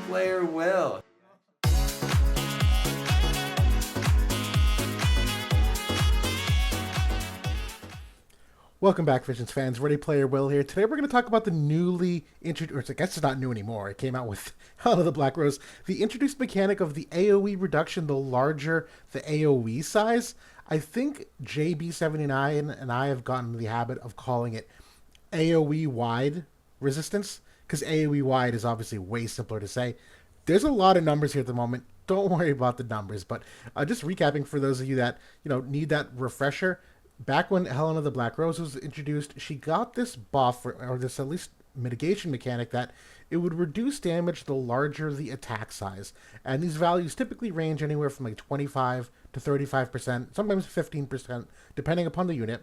player will. Welcome back, Visions fans. Ready Player Will here. Today we're going to talk about the newly introduced, or I guess it's not new anymore. It came out with Hell of the Black Rose. The introduced mechanic of the AOE reduction, the larger the AOE size. I think JB79 and I have gotten in the habit of calling it AOE wide resistance, because AOE wide is obviously way simpler to say. There's a lot of numbers here at the moment. Don't worry about the numbers, but just recapping for those of you that need that refresher. Back when Helena the Black Rose was introduced, she got this buff or this at least mitigation mechanic that it would reduce damage the larger the attack size, and these values typically range anywhere from like 25 to 35%, sometimes 15%, depending upon the unit.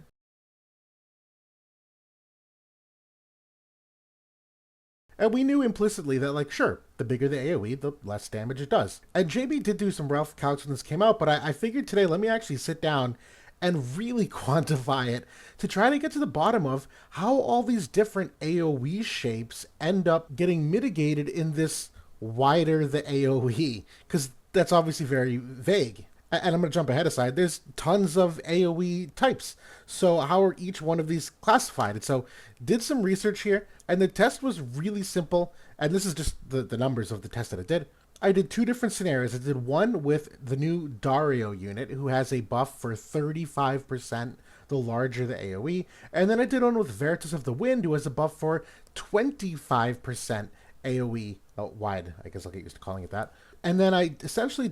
And we knew implicitly that, like, sure, the bigger the AoE, the less damage it does. And JB did do some rough calcs when this came out, but I figured today, let me actually sit down and really quantify it to try to get to the bottom of how all these different AoE shapes end up getting mitigated in this wider the AoE, because that's obviously very vague. And I'm going to jump ahead aside. There's tons of AoE types. So how are each one of these classified? And so did some research here, and the test was really simple. And this is just the numbers of the test that I did. I did two different scenarios. I did one with the new Dario unit, who has a buff for 35% the larger the AoE. And then I did one with Veritas of the Wind, who has a buff for 25% AoE wide. I guess I'll get used to calling it that. And then I essentially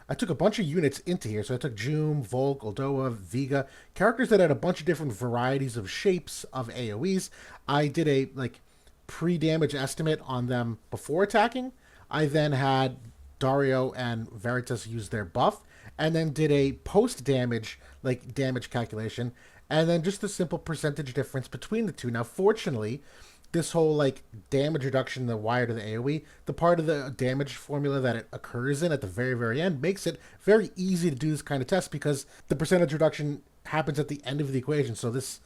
I took a bunch of units into here. So I took Jum, Volk, Oldoa, Vega, characters that had a bunch of different varieties of shapes of AoEs. I did a pre-damage estimate on them before attacking. I then had Dario and Veritas use their buff, and then did a post-damage damage calculation, and then just the simple percentage difference between the two. Now, fortunately, this whole damage reduction, the wider the AoE, the part of the damage formula that it occurs in at the very, very end makes it very easy to do this kind of test, because the percentage reduction happens at the end of the equation. So this,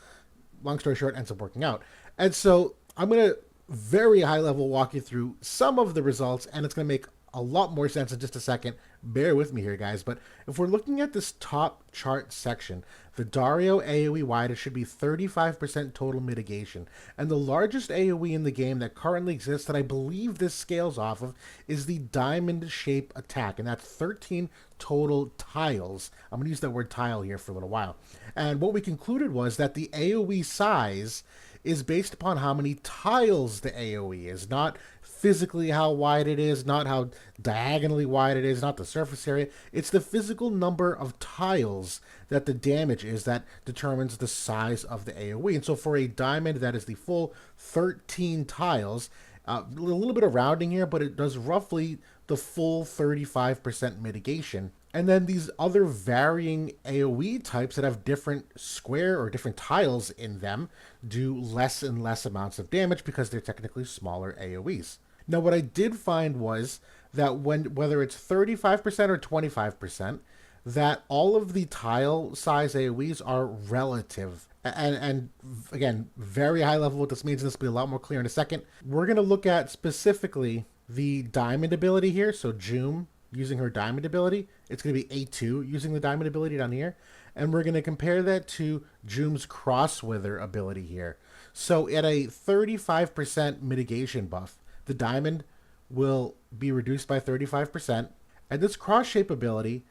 long story short, ends up working out. And so I'm going to very high level walk you through some of the results, and it's going to make a lot more sense in just a second. Bear with me here, guys. But if we're looking at this top chart section, the Dario AoE wide, it should be 35% total mitigation. And the largest AoE in the game that currently exists, that I believe this scales off of, is the diamond shape attack. And that's 13 total tiles. I'm going to use that word tile here for a little while. And what we concluded was that the AoE size is based upon how many tiles the AoE is, not physically how wide it is, not how diagonally wide it is, not the surface area. It's the physical number of tiles that the damage is that determines the size of the AoE. And so for a diamond, that is the full 13 tiles. A little bit of rounding here, but it does roughly the full 35% mitigation. And then these other varying AoE types that have different square or different tiles in them do less and less amounts of damage, because they're technically smaller AoEs. Now, what I did find was that whether it's 35% or 25%, that all of the tile size AoEs are relative. And again, very high level what this means, and this will be a lot more clear in a second. We're going to look at specifically the diamond ability here. So Jum, using her diamond ability, it's going to be A2 using the diamond ability down here. And we're going to compare that to Jum's Crosswither ability here. So at a 35% mitigation buff, the diamond will be reduced by 35%. And this cross shape ability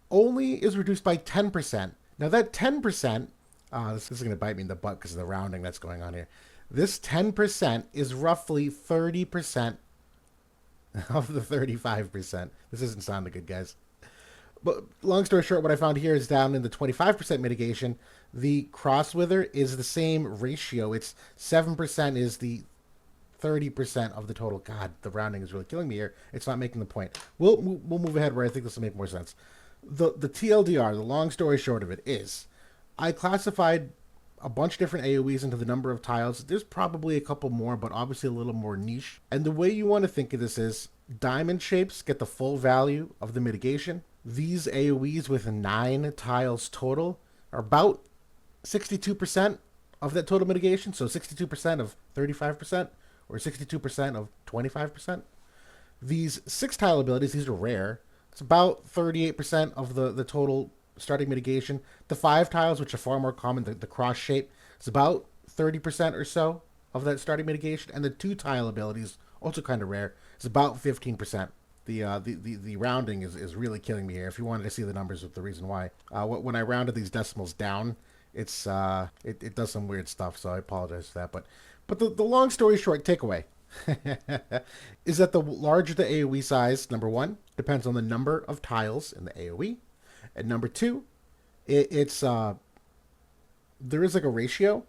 only is reduced by 10%. Now that 10%, this is going to bite me in the butt because of the rounding that's going on here. This 10% is roughly 30% of the 35%. This isn't sounding good, guys. But long story short, what I found here is down in the 25% mitigation, the Crosswither is the same ratio. It's 7% is the 30% of the total. God, the rounding is really killing me here. It's not making the point. We'll move ahead where I think this will make more sense. The TLDR, the long story short of it, is I classified a bunch of different AoEs into the number of tiles. There's probably a couple more, but obviously a little more niche. And the way you want to think of this is diamond shapes get the full value of the mitigation. These AoEs with 9 tiles total are about 62% of that total mitigation. So 62% of 35%, or 62% of 25%. These 6 tile abilities, these are rare. It's about 38% of the total starting mitigation. The 5 tiles, which are far more common, the cross shape, is about 30% or so of that starting mitigation. And the 2 tile abilities, also kind of rare, is about 15%. The rounding is really killing me here. If you wanted to see the numbers of the reason why, when I rounded these decimals down, it does some weird stuff. So I apologize for that. But the long story short takeaway is that the larger the AOE size, number one, depends on the number of tiles in the AOE, and number two, it's there is like a ratio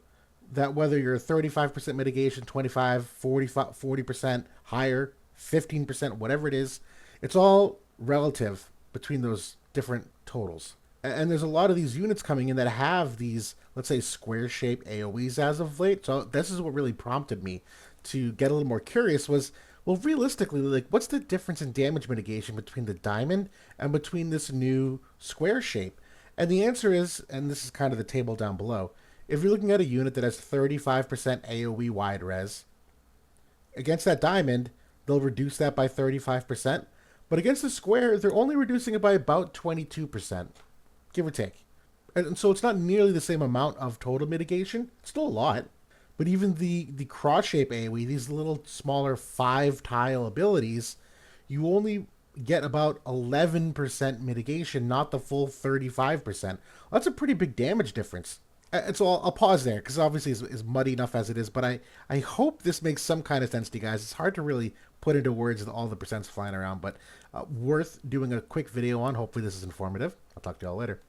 that whether you're 35% mitigation, 25, 40% higher, 15%, whatever it is, it's all relative between those different totals. And there's a lot of these units coming in that have these, let's say, square shaped AoEs as of late. So this is what really prompted me to get a little more curious was, well, realistically, like, what's the difference in damage mitigation between the diamond and between this new square shape? And the answer is, and this is kind of the table down below, if you're looking at a unit that has 35% AoE wide res, against that diamond, they'll reduce that by 35%. But against the square, they're only reducing it by about 22%, give or take. And so it's not nearly the same amount of total mitigation. It's still a lot. But even the cross shape AoE, these little smaller 5 tile abilities, you only get about 11% mitigation, not the full 35%. That's a pretty big damage difference. And so I'll pause there because obviously it's muddy enough as it is, but I hope this makes some kind of sense to you guys. It's hard to really put into words all the percents flying around, but worth doing a quick video on. Hopefully this is informative. I'll talk to y'all later.